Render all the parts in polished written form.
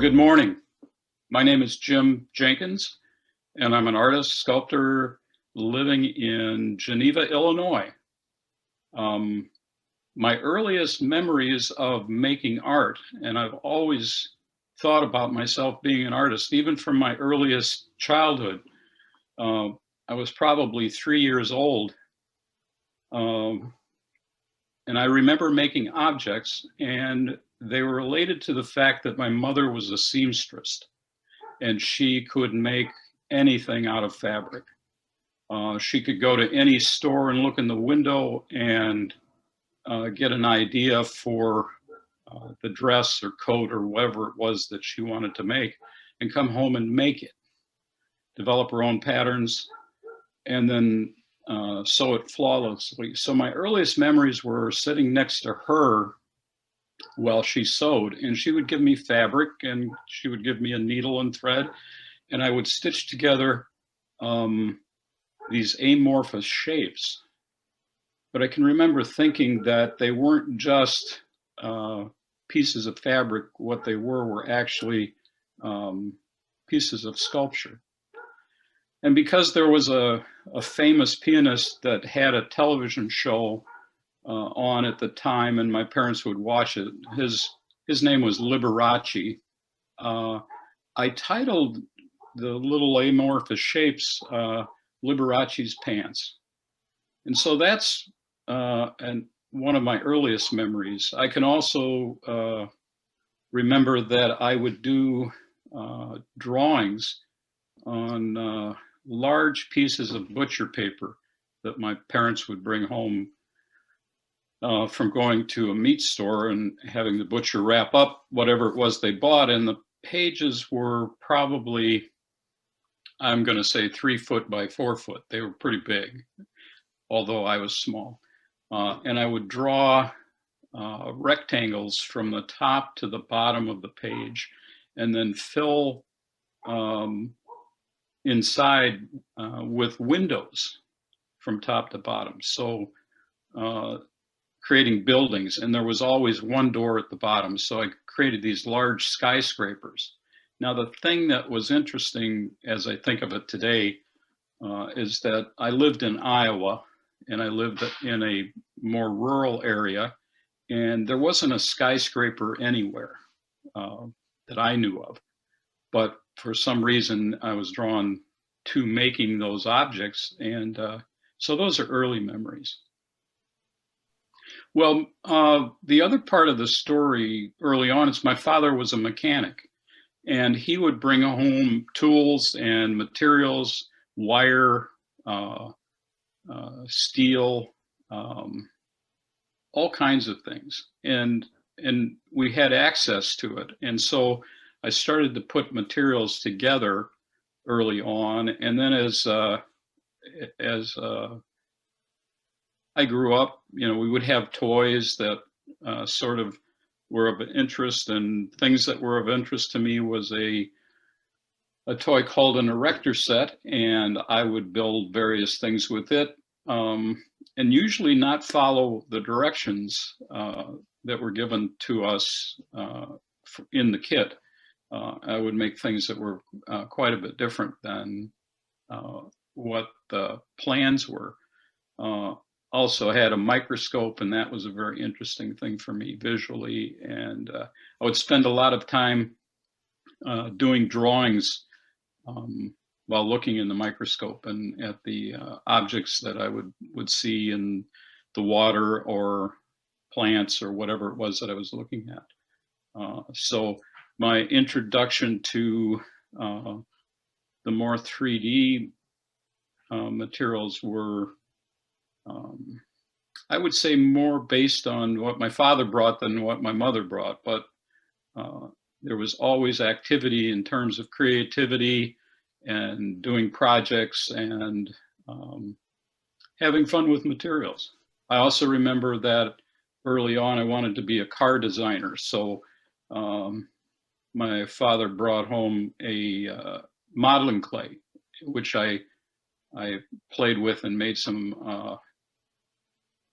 Good morning. My name is Jim Jenkins, and I'm an artist, sculptor living in Geneva, Illinois. My earliest memories of making art, and I've always thought about myself being an artist, even from my earliest childhood. I was probably 3 years old, and I remember making objects, and they were related to the fact that my mother was a seamstress, and she could make anything out of fabric. She could go to any store and look in the window and get an idea for the dress or coat or whatever it was that she wanted to make, and come home and make it, develop her own patterns, and then sew it flawlessly. So my earliest memories were sitting next to her while she sewed, and she would give me fabric, and she would give me a needle and thread, and I would stitch together these amorphous shapes. But I can remember thinking that they weren't just pieces of fabric. What they were actually pieces of sculpture. And because there was a famous pianist that had a television show on at the time, and my parents would watch it, his name was Liberace. I titled the little amorphous shapes Liberace's Pants. And so that's one of my earliest memories. I can also remember that I would do drawings on large pieces of butcher paper that my parents would bring home from going to a meat store and having the butcher wrap up whatever it was they bought. And the pages were probably, I'm going to say, 3 foot by 4 foot. They were pretty big, although I was small. And I would draw rectangles from the top to the bottom of the page, and then fill inside with windows from top to bottom. So creating buildings, and there was always one door at the bottom. So I created these large skyscrapers. Now, the thing that was interesting, as I think of it today, is that I lived in Iowa, and I lived in a more rural area, and there wasn't a skyscraper anywhere that I knew of. But for some reason, I was drawn to making those objects, and so those are early memories. Well, the other part of the story early on is my father was a mechanic, and he would bring home tools and materials, wire, steel, all kinds of things, and we had access to it. And so I started to put materials together early on, and then as I grew up, we would have toys that sort of were of interest, and things that were of interest to me was a toy called an erector set, and I would build various things with it, and usually not follow the directions that were given to us in the kit. I would make things that were quite a bit different than what the plans were. Also had a microscope, and that was a very interesting thing for me visually. And I would spend a lot of time doing drawings while looking in the microscope and at the objects that I would see in the water or plants or whatever it was that I was looking at. So my introduction to the more 3D materials were, I would say, more based on what my father brought than what my mother brought, but there was always activity in terms of creativity and doing projects and having fun with materials. I also remember that early on I wanted to be a car designer, so my father brought home a modeling clay, which I played with and made some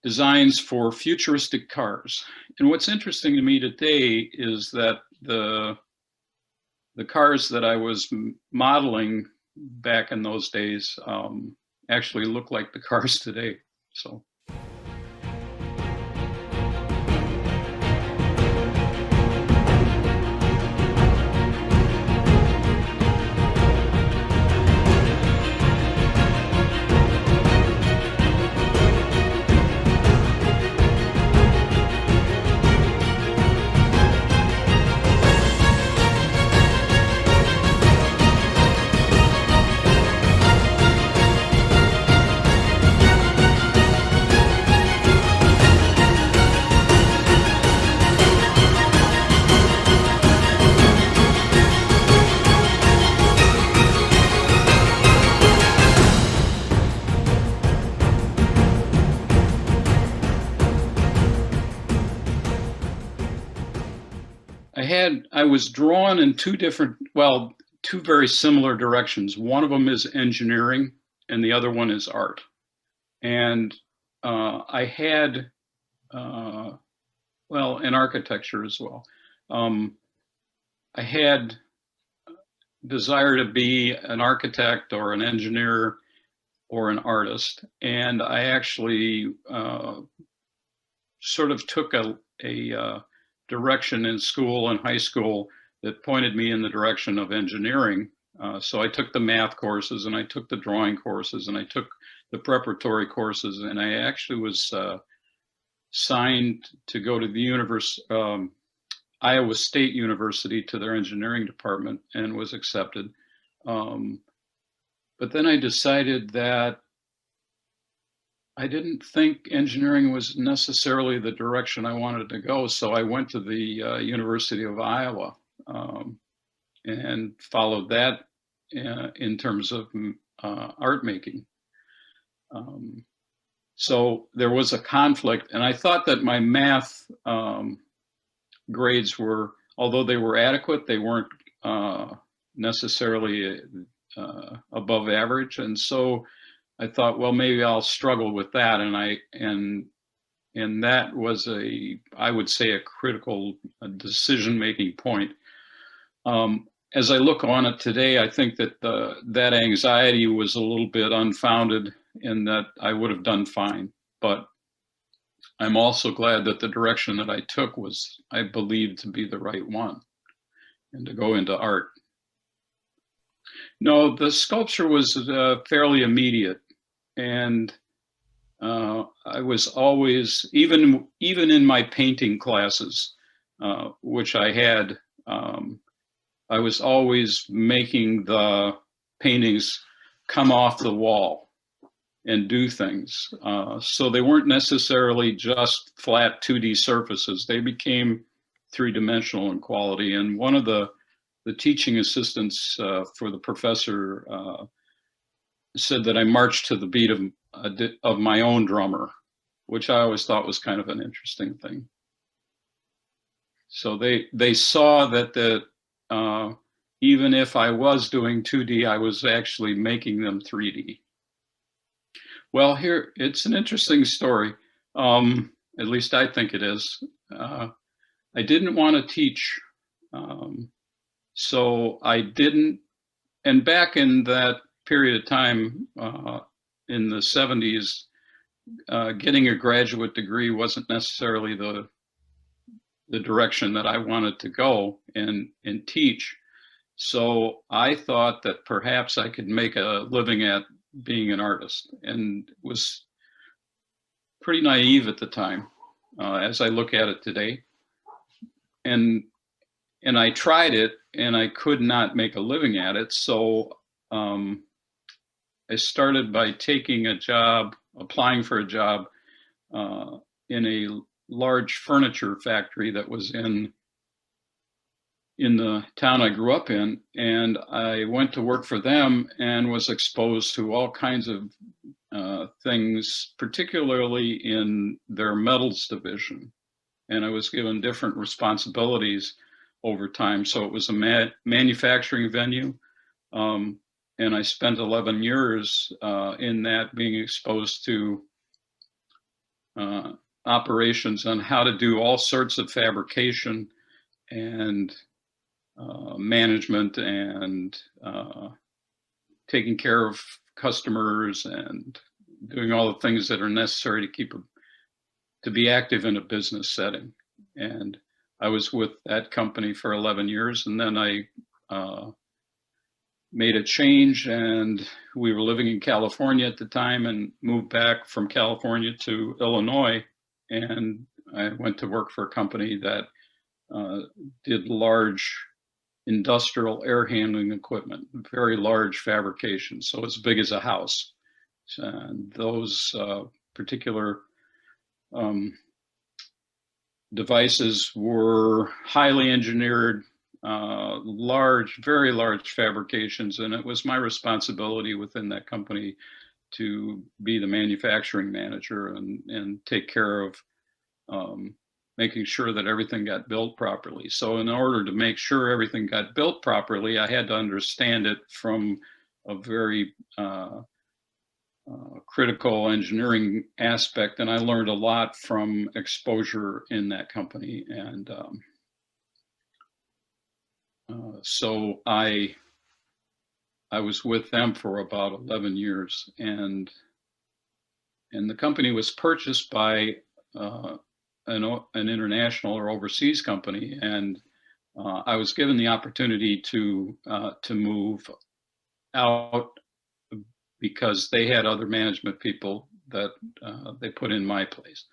designs for futuristic cars. And what's interesting to me today is that the the cars that I was modeling back in those days actually look like the cars today. So. I was drawn in two very similar directions. One of them is engineering and the other one is art. And I had, in architecture as well. I had desire to be an architect or an engineer or an artist. And I actually sort of took a direction in school and high school that pointed me in the direction of engineering. So I took the math courses and I took the drawing courses and I took the preparatory courses, and I actually was signed to go to the Iowa State University, to their engineering department, and was accepted. But then I decided that I didn't think engineering was necessarily the direction I wanted to go, so I went to the University of Iowa and followed that in terms of art making. So there was a conflict, and I thought that my math grades were, although they were adequate, they weren't necessarily above average, and so I thought, well, maybe I'll struggle with that, and that was I would say, a critical decision-making point. As I look on it today, I think that that anxiety was a little bit unfounded, and that I would have done fine. But I'm also glad that the direction that I took was, I believed, to be the right one, and to go into art. No, the sculpture was fairly immediate. And I was always, even in my painting classes, which I had, I was always making the paintings come off the wall and do things. So they weren't necessarily just flat 2D surfaces. They became three-dimensional in quality. And one of the teaching assistants for the professor said that I marched to the beat of my own drummer, which I always thought was kind of an interesting thing. So they saw that even if I was doing 2D, I was actually making them 3D. Well, here, it's an interesting story. At least I think it is. I didn't want to teach, so I didn't. And back in that period of time, in the 70s, getting a graduate degree wasn't necessarily the direction that I wanted to go and teach. So I thought that perhaps I could make a living at being an artist, and was pretty naive at the time, as I look at it today. And I tried it, and I could not make a living at it. So I started by taking a job, applying for a job in a large furniture factory that was in the town I grew up in. And I went to work for them and was exposed to all kinds of things, particularly in their metals division. And I was given different responsibilities over time. So it was a manufacturing venue. And I spent 11 years in that, being exposed to operations on how to do all sorts of fabrication, and management and taking care of customers and doing all the things that are necessary to to be active in a business setting. And I was with that company for 11 years, and then I made a change, and we were living in California at the time and moved back from California to Illinois. And I went to work for a company that did large industrial air handling equipment, very large fabrication, so as big as a house. And those particular devices were highly engineered, very large fabrications, and it was my responsibility within that company to be the manufacturing manager and take care of making sure that everything got built properly. So in order to make sure everything got built properly, I had to understand it from a very critical engineering aspect, and I learned a lot from exposure in that company. And so I was with them for about 11 years, and the company was purchased by an international or overseas company, and I was given the opportunity to move out because they had other management people that they put in my place.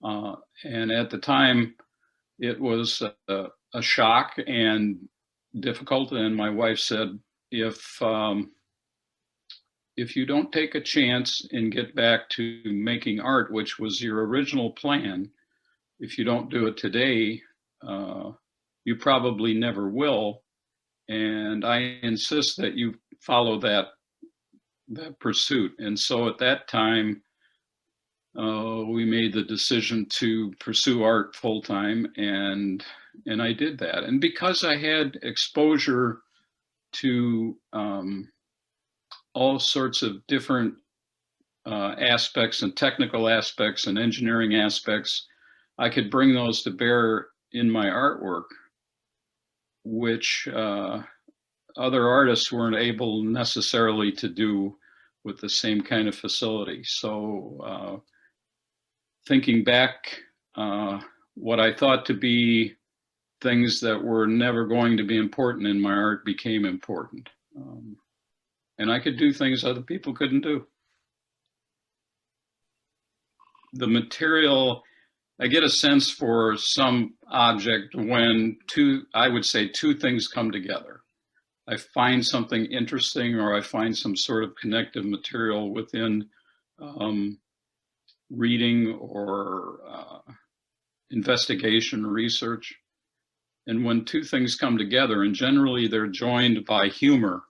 And at the time, it was a shock and difficult. And my wife said, if you don't take a chance and get back to making art, which was your original plan, if you don't do it today, you probably never will. And I insist that you follow that pursuit. And so at that time, we made the decision to pursue art full time, and I did that. And because I had exposure to all sorts of different aspects and technical aspects and engineering aspects, I could bring those to bear in my artwork, which other artists weren't able necessarily to do with the same kind of facility. So thinking back, what I thought to be things that were never going to be important in my art became important. And I could do things other people couldn't do. The material, I get a sense for some object when I would say two things come together. I find something interesting, or I find some sort of connective material within reading or investigation, research. And when two things come together, and generally they're joined by humor,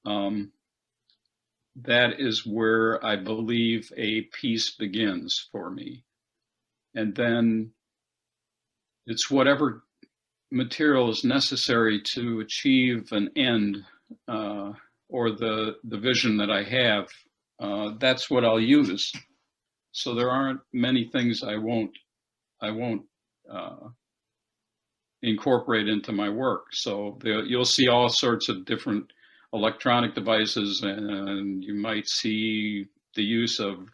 that is where I believe a piece begins for me. And then it's whatever material is necessary to achieve an end or the vision that I have. That's what I'll use. So there aren't many things I won't incorporate into my work. So you'll see all sorts of different electronic devices, and you might see the use of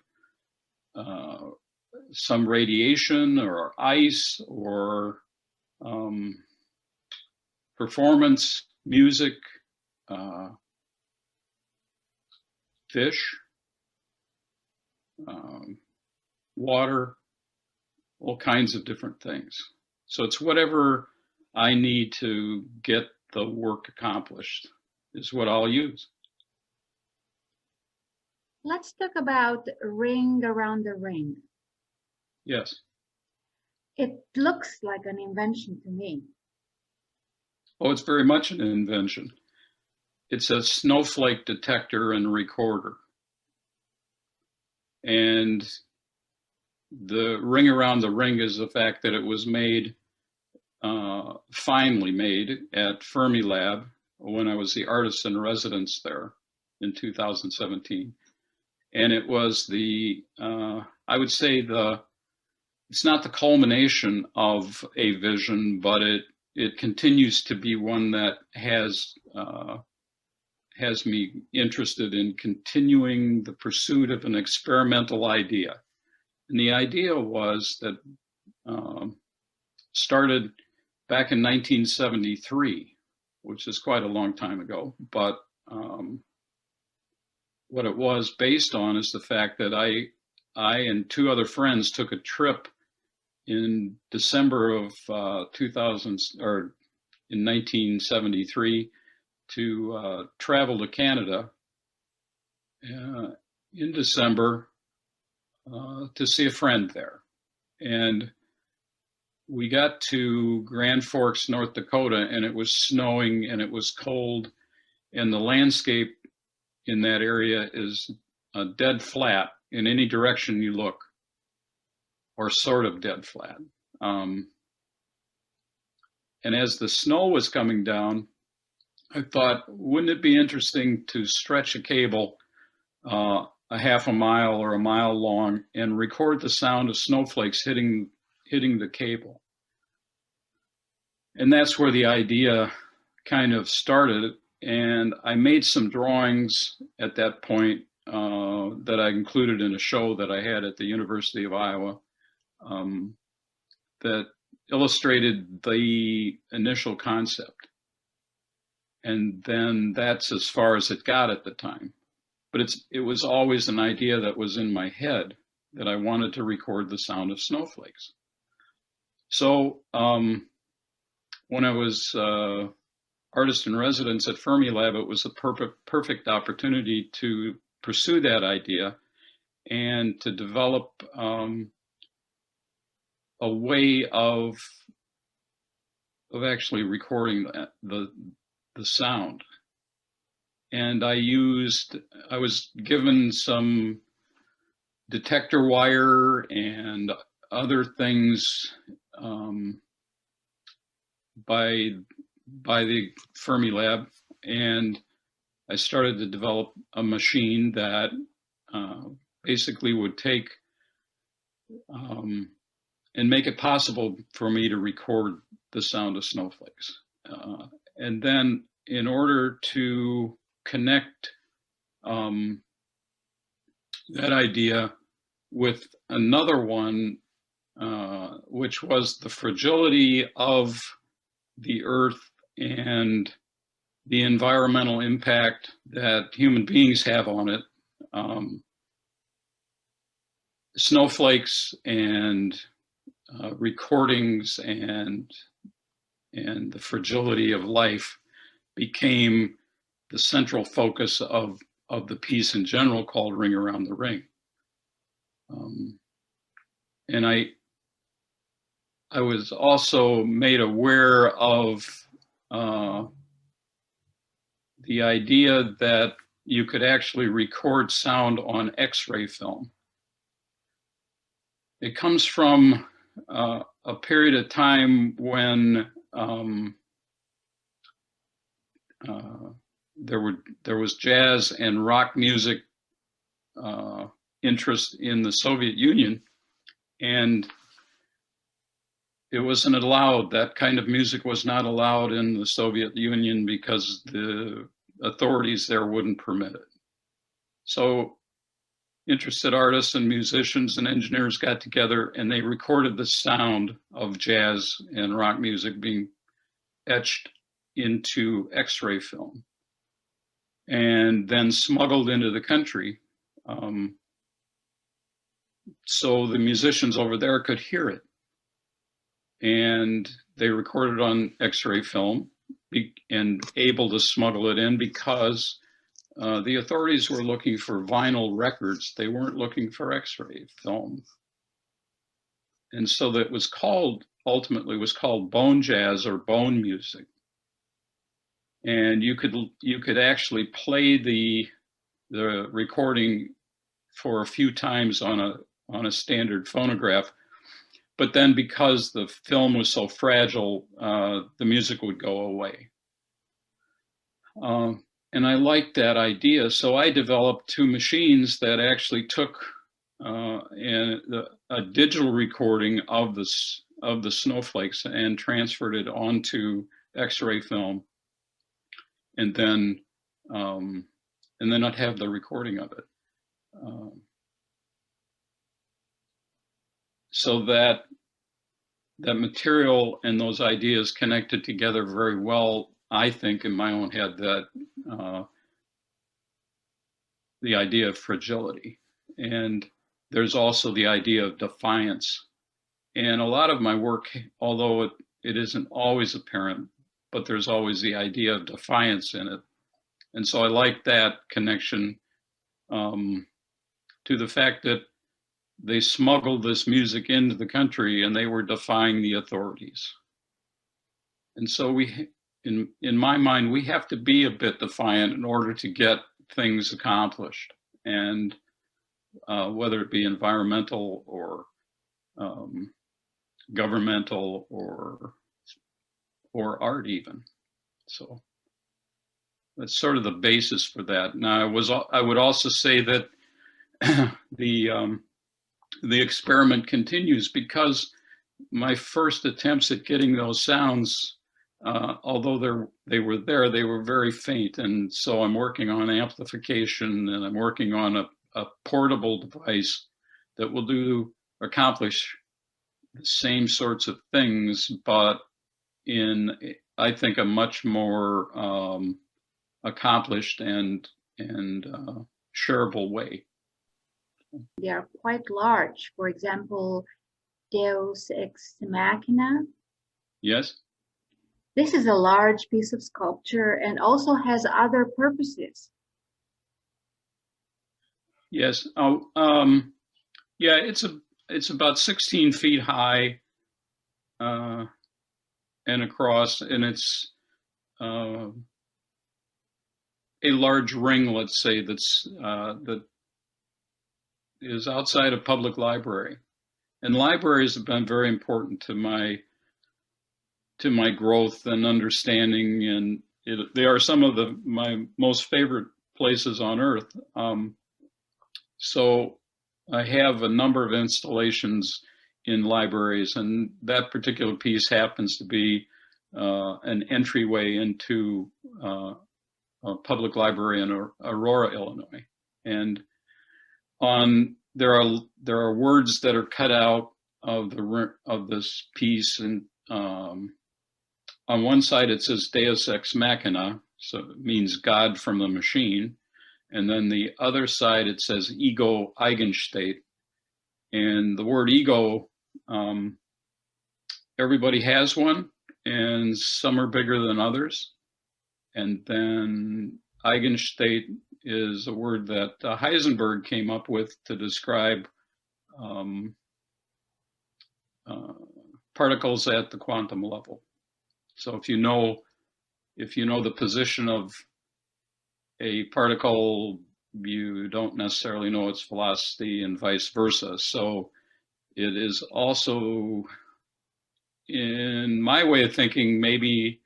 some radiation or ice or performance, music, fish, water, all kinds of different things. So it's whatever I need to get the work accomplished is what I'll use. Let's talk about Ring Around the Ring. Yes. It looks like an invention to me. Oh, it's very much an invention. It's a snowflake detector and recorder. And the ring around the ring is the fact that it was made, finally made at Fermilab when I was the artist in residence there in 2017. And it was I would say it's not the culmination of a vision, but it continues to be one that has me interested in continuing the pursuit of an experimental idea. And the idea was that started back in 1973, which is quite a long time ago. But what it was based on is the fact that I and two other friends took a trip in December of 2000, or in 1973, to travel to Canada in December to see a friend there. And we got to Grand Forks, North Dakota, and it was snowing and it was cold, and the landscape in that area is dead flat in any direction you look, or sort of dead flat. And as the snow was coming down, I thought, wouldn't it be interesting to stretch a cable a half a mile or a mile long and record the sound of snowflakes hitting the cable? And that's where the idea kind of started. And I made some drawings at that point that I included in a show that I had at the University of Iowa that illustrated the initial concept. And then that's as far as it got at the time. But it was always an idea that was in my head, that I wanted to record the sound of snowflakes. So when I was artist in residence at Fermilab, it was a perfect opportunity to pursue that idea and to develop a way of actually recording the sound. And I was given some detector wire and other things by the Fermilab, and I started to develop a machine that basically would take and make it possible for me to record the sound of snowflakes. And then in order to connect that idea with another one, which was the fragility of the earth and the environmental impact that human beings have on it. Snowflakes and recordings and the fragility of life became the central focus of the piece in general, called Ring Around the Ring. And I was also made aware of the idea that you could actually record sound on X-ray film. It comes from a period of time when there was jazz and rock music interest in the Soviet Union, and it wasn't allowed. That kind of music was not allowed in the Soviet Union because the authorities there wouldn't permit it. So interested artists and musicians and engineers got together and they recorded the sound of jazz and rock music being etched into X-ray film and then smuggled into the country, so the musicians over there could hear it. And they recorded on X-ray film and able to smuggle it in because the authorities were looking for vinyl records. They weren't looking for X-ray film. And so that was ultimately was called bone jazz or bone music. And you could actually play the recording for a few times on a standard phonograph. But then because the film was so fragile, the music would go away. And I liked that idea, so I developed two machines that actually took a digital recording of of the snowflakes and transferred it onto X-ray film, and then I'd have the recording of it. So that material and those ideas connected together very well, I think, in my own head, that the idea of fragility. And there's also the idea of defiance. And a lot of my work, although it isn't always apparent, but there's always the idea of defiance in it. And so I like that connection to the fact that they smuggled this music into the country and they were defying the authorities. And so we, in my mind, we have to be a bit defiant in order to get things accomplished. And whether it be environmental or governmental or art even. So that's sort of the basis for that. Now, I would also say that the experiment continues, because my first attempts at getting those sounds, although they were there, they were very faint. And so I'm working on amplification, and I'm working on a portable device that will accomplish the same sorts of things, but in, I think, a much more accomplished and shareable way. They are quite large. For example, Deus Ex Machina. Yes. This is a large piece of sculpture and also has other purposes. Yes. Yeah, it's about 16 feet high and across, and it's a large ring, let's say, that is outside a public library. And libraries have been very important to my growth and understanding, and they are some of my most favorite places on earth. So I have a number of installations in libraries, and that particular piece happens to be an entryway into a public library in Aurora, Illinois. And there are words that are cut out of this piece, and on one side it says Deus Ex Machina, so it means God from the machine, and then the other side it says Ego Eigenstate. And the word ego, everybody has one, and some are bigger than others. And then Eigenstate is a word that Heisenberg came up with to describe particles at the quantum level. So if you know the position of a particle, you don't necessarily know its velocity, and vice versa. So it is also, in my way of thinking, maybe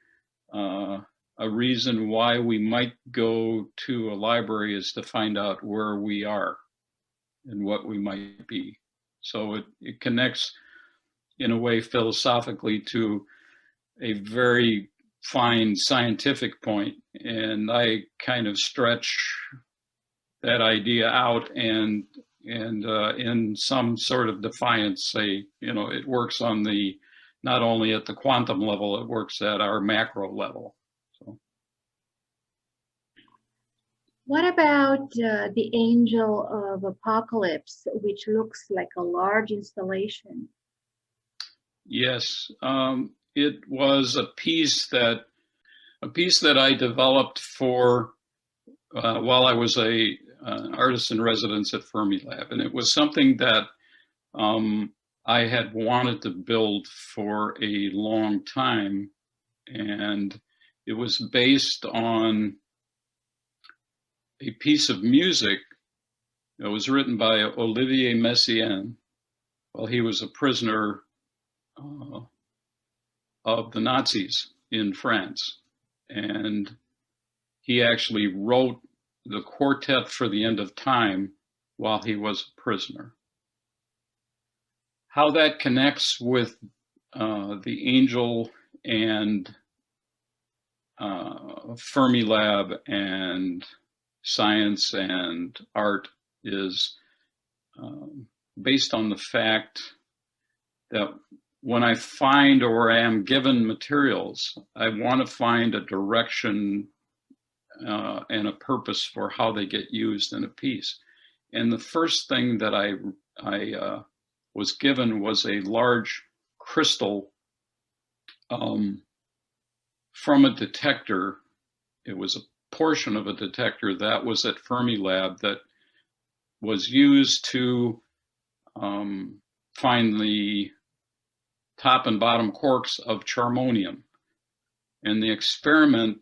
a reason why we might go to a library is to find out where we are and what we might be. So it connects in a way philosophically to a very fine scientific point, and I kind of stretch that idea out and in some sort of defiance say, it works on not only at the quantum level, it works at our macro level. So. What about the Angel of Apocalypse, which looks like a large installation? Yes, it was a piece that I developed for while I was an artist in residence at Fermilab, and it was something that I had wanted to build for a long time, and it was based on a piece of music that was written by Olivier Messiaen while he was a prisoner of the Nazis in France. And he actually wrote the Quartet for the End of Time while he was a prisoner. How that connects with the angel and Fermilab and science and art is based on the fact that when I find or am given materials, I want to find a direction and a purpose for how they get used in a piece. And the first thing that I was given was a large crystal from a detector. It was a portion of a detector that was at Fermilab that was used to find the top and bottom quarks of charmonium. And the experiment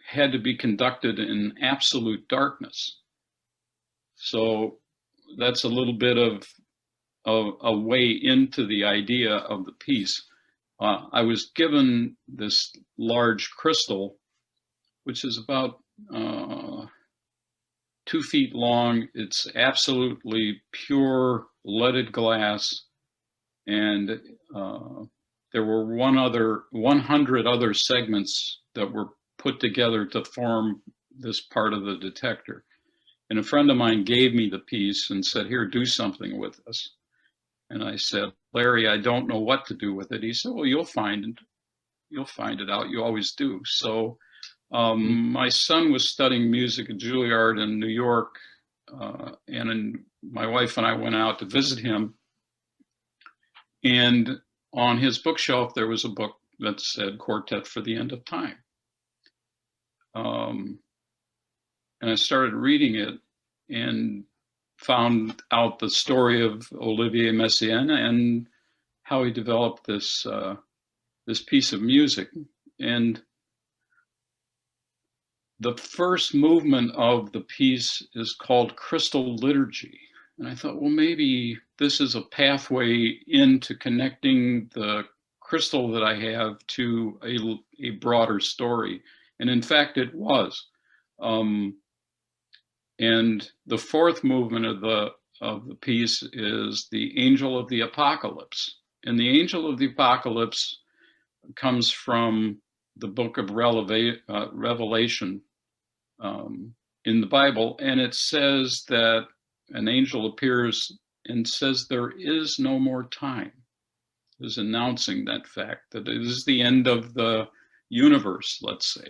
had to be conducted in absolute darkness. So that's a little bit of a way into the idea of the piece. I was given this large crystal, which is about 2 feet long. It's absolutely pure leaded glass, and there were 100 other segments that were put together to form this part of the detector. And a friend of mine gave me the piece and said, "Here, do something with this." And I said, "Larry, I don't know what to do with it." He said, "Well, you'll find it out. You always do." So my son was studying music at Juilliard in New York, and my wife and I went out to visit him. And on his bookshelf, there was a book that said Quartet for the End of Time. And I started reading it and found out the story of Olivier Messiaen and how he developed this piece of music. And the first movement of the piece is called Crystal Liturgy. And I thought, well, maybe this is a pathway into connecting the crystal that I have to a broader story. And in fact, it was. And the fourth movement of the piece is the Angel of the Apocalypse. And the Angel of the Apocalypse comes from the book of Revelation in the Bible. And it says that an angel appears and says there is no more time. Is announcing that fact, that it is the end of the universe, let's say.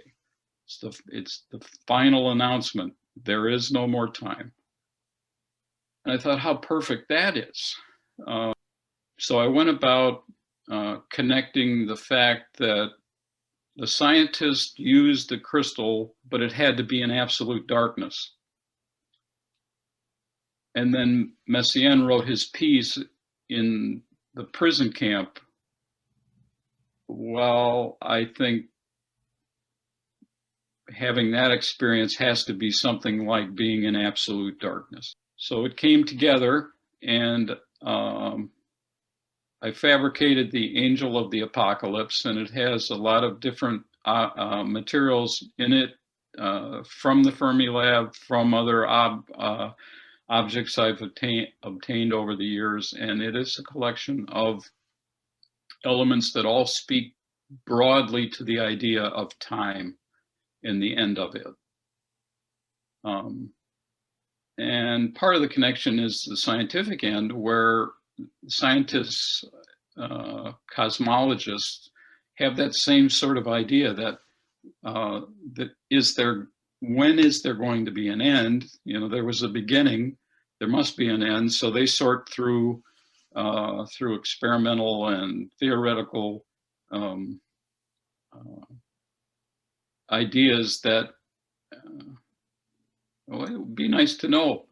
It's the final announcement. There is no more time. And I thought how perfect that is. So I went about connecting the fact that the scientist used the crystal, but it had to be in absolute darkness. And then Messiaen wrote his piece in the prison camp. Well, I think having that experience has to be something like being in absolute darkness. So it came together, and I fabricated the Angel of the Apocalypse, and it has a lot of different materials in it from the Fermilab, from other objects I've obtained over the years, and it is a collection of elements that all speak broadly to the idea of time in the end of it. And part of the connection is the scientific end, where scientists, cosmologists have that same sort of idea that when is there going to be an end? You know, there was a beginning, there must be an end. So they sort through experimental and theoretical ideas that, well, it would be nice to know.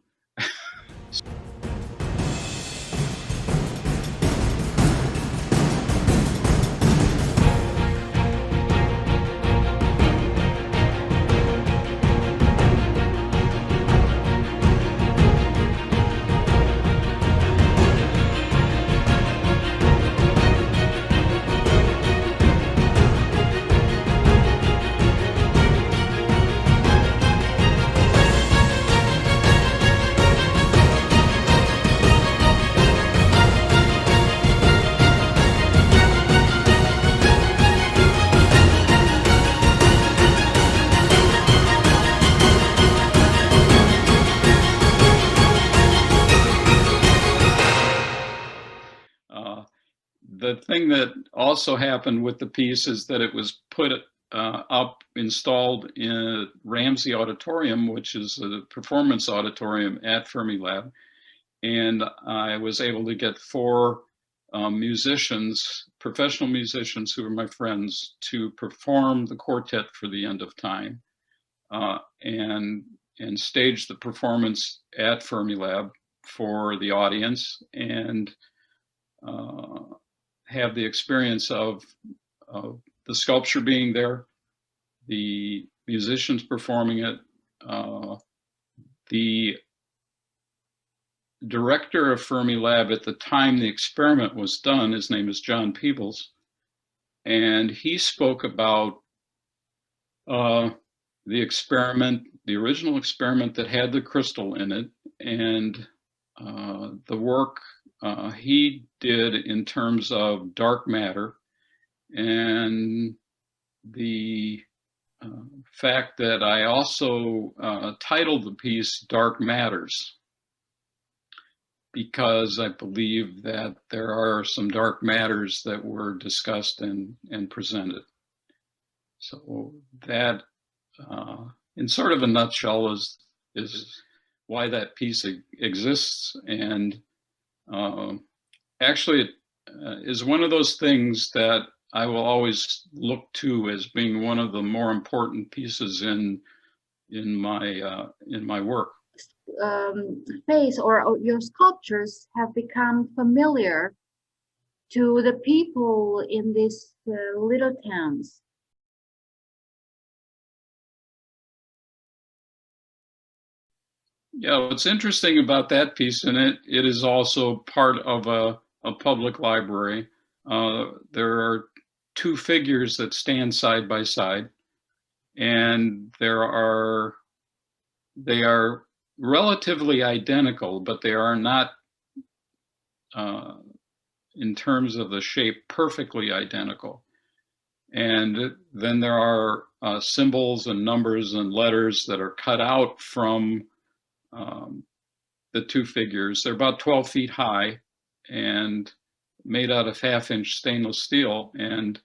the thing that also happened with the piece is that it was put up, installed in Ramsey Auditorium, which is a performance auditorium at Fermilab. And I was able to get 4 musicians, professional musicians who are my friends, to perform the quartet for the End of Time, and stage the performance at Fermilab for the audience, and have the experience of the sculpture being there, the musicians performing it, the director of Fermilab at the time the experiment was done, his name is John Peebles, and he spoke about the experiment, the original experiment that had the crystal in it, and the work he did in terms of dark matter, and the fact that I also titled the piece Dark Matters, because I believe that there are some dark matters that were discussed and presented. So that, in sort of a nutshell, is why that piece exists. And actually, it is one of those things that I will always look to as being one of the more important pieces in my work. Face or your sculptures have become familiar to the people in these little towns. Yeah, what's interesting about that piece, and it is also part of a public library. There are 2 figures that stand side by side, and they are relatively identical, but they are not, in terms of the shape, perfectly identical. And then there are symbols and numbers and letters that are cut out from the 2 figures. They're about 12 feet high and made out of 1/2-inch stainless steel. And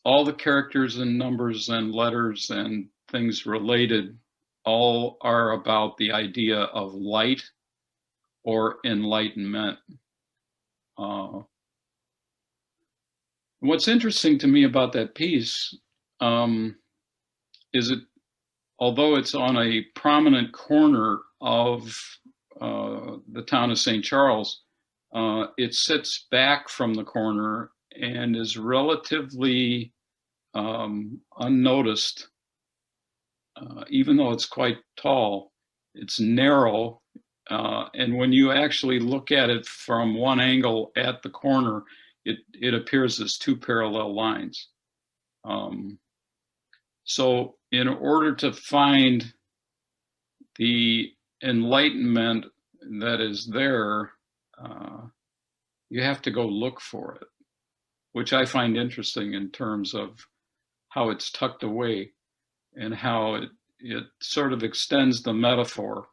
all the characters and numbers and letters and things related all are about the idea of light or enlightenment. What's interesting to me about that piece is although it's on a prominent corner of the town of St. Charles, it sits back from the corner and is relatively unnoticed. Even though it's quite tall, it's narrow, and when you actually look at it from one angle at the corner, it appears as 2 parallel lines. So in order to find the enlightenment that is there, you have to go look for it, which I find interesting in terms of how it's tucked away and how it sort of extends the metaphor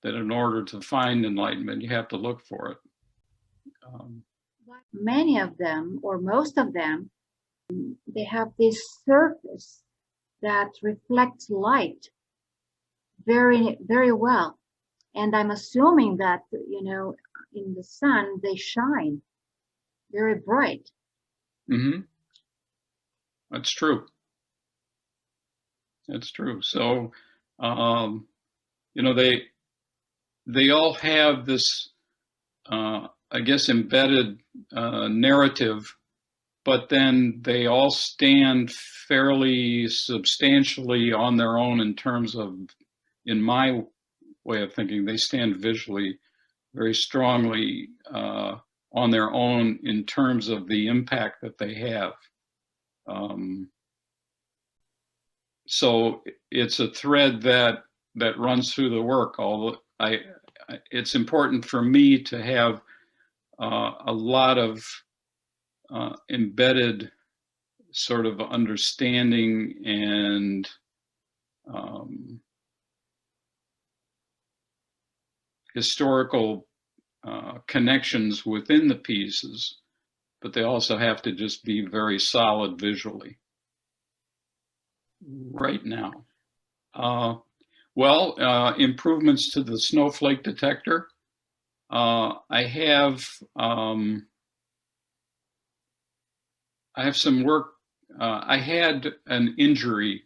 that in order to find enlightenment, you have to look for it. Many of them, or most of them, they have this surface that reflects light very, very well. And I'm assuming that, in the sun, they shine very bright. Mm-hmm. That's true. That's true. So, they all have this, I guess, embedded narrative, but then they all stand fairly substantially on their own in terms of, in my way of thinking, they stand visually very strongly on their own in terms of the impact that they have. So it's a thread that runs through the work. Although it's important for me to have a lot of embedded sort of understanding and historical connections within the pieces, but they also have to just be very solid visually. Right now. Improvements to the snowflake detector. I have some work. I had an injury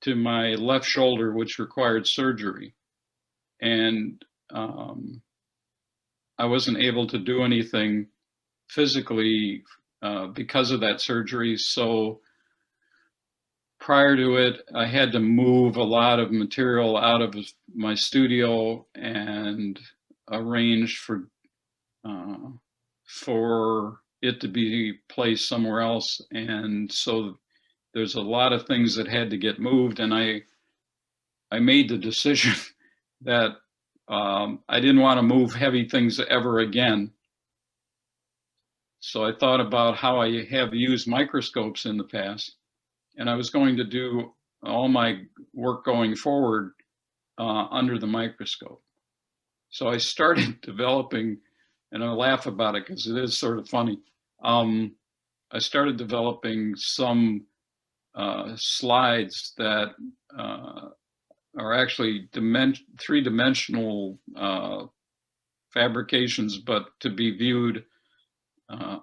to my left shoulder, which required surgery. And I wasn't able to do anything physically because of that surgery. So prior to it, I had to move a lot of material out of my studio and arrange for it to be placed somewhere else. And so there's a lot of things that had to get moved, and I made the decision that I didn't want to move heavy things ever again. So I thought about how I have used microscopes in the past, and I was going to do all my work going forward under the microscope. So I started developing, and I laugh about it because it is sort of funny. I started developing some slides that are actually three-dimensional fabrications, but to be viewed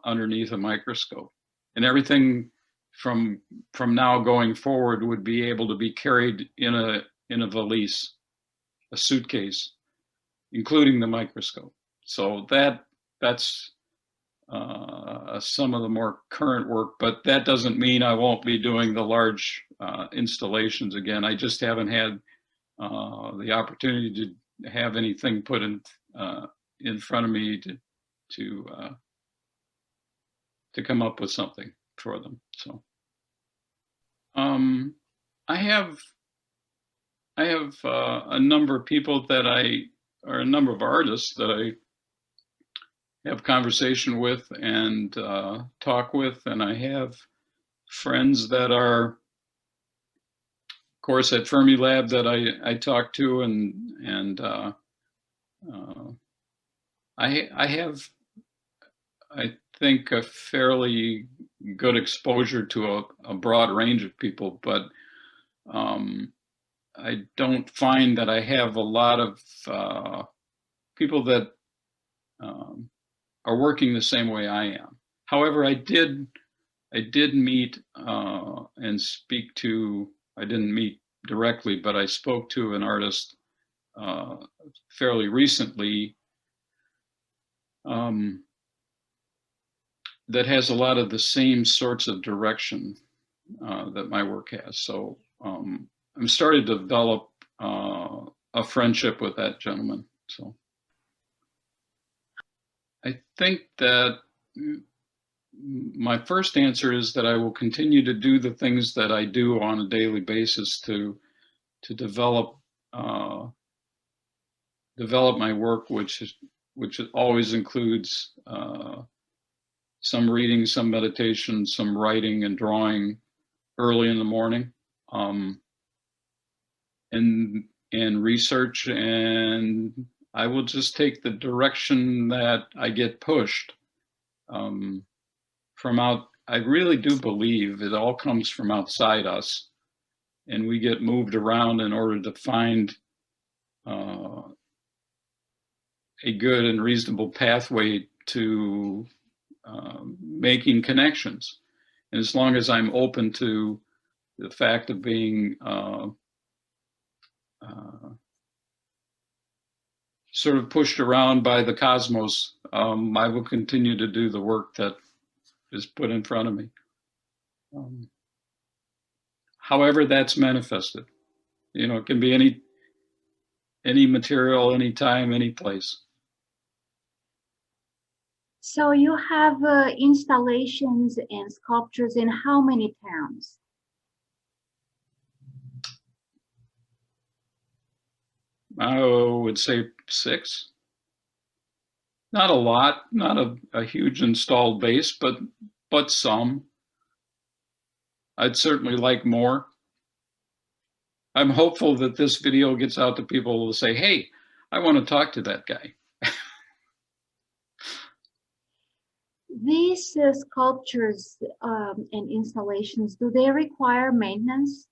underneath a microscope. And everything from now going forward would be able to be carried in a valise, a suitcase, including the microscope. So that's some of the more current work, but that doesn't mean I won't be doing the large installations again. I just haven't had the opportunity to have anything put in front of me to come up with something for them. So I have a number of people or a number of artists that I have conversation with and talk with, and I have friends that are, of course, at Fermilab that I talk to, and I have, I think, a fairly good exposure to a broad range of people, but I don't find that I have a lot of people that are working the same way I am. However, I did meet and speak to, I didn't meet directly, but I spoke to an artist fairly recently that has a lot of the same sorts of direction that my work has. So I'm starting to develop a friendship with that gentleman. So I think that my first answer is that I will continue to do the things that I do on a daily basis to develop my work, which always includes some reading, some meditation, some writing and drawing early in the morning, and research, and I will just take the direction that I get pushed from out. I really do believe it all comes from outside us, and we get moved around in order to find a good and reasonable pathway to making connections. And as long as I'm open to the fact of being sort of pushed around by the cosmos, I will continue to do the work that is put in front of me. However that's manifested. You know, it can be any material, any time, any place. So you have installations and sculptures in how many towns? I would say 6. Not a lot, not a huge installed base, but some. I'd certainly like more. I'm hopeful that this video gets out to people who will say, hey, I want to talk to that guy. These sculptures and installations, do they require maintenance?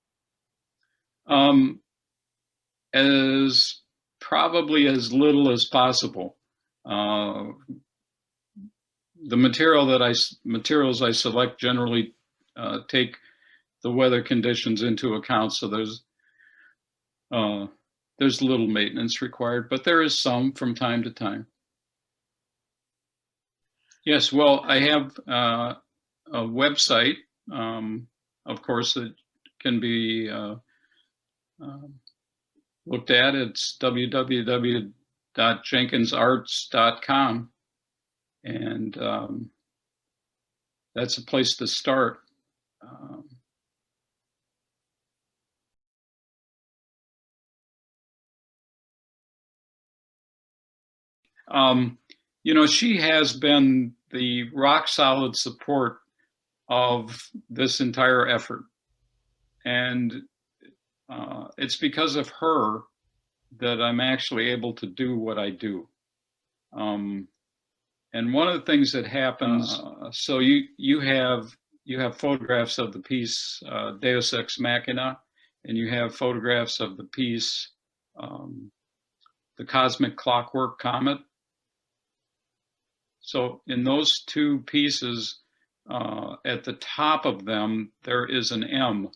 As probably as little as possible. The materials I select generally take the weather conditions into account, so there's little maintenance required, but there is some from time to time. Yes, well, I have a website, of course, that can be looked at. It's www.jenkinsarts.com, and that's a place to start. You know, she has been the rock solid support of this entire effort. And it's because of her that I'm actually able to do what I do. And one of the things that happens, so you have photographs of the piece Deus Ex Machina, and you have photographs of the piece The Cosmic Clockwork Comet. So in those two pieces, at the top of them, there is an M.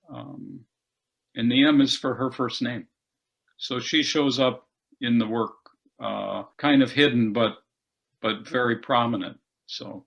And the M is for her first name. So she shows up in the work, kind of hidden, but very prominent. So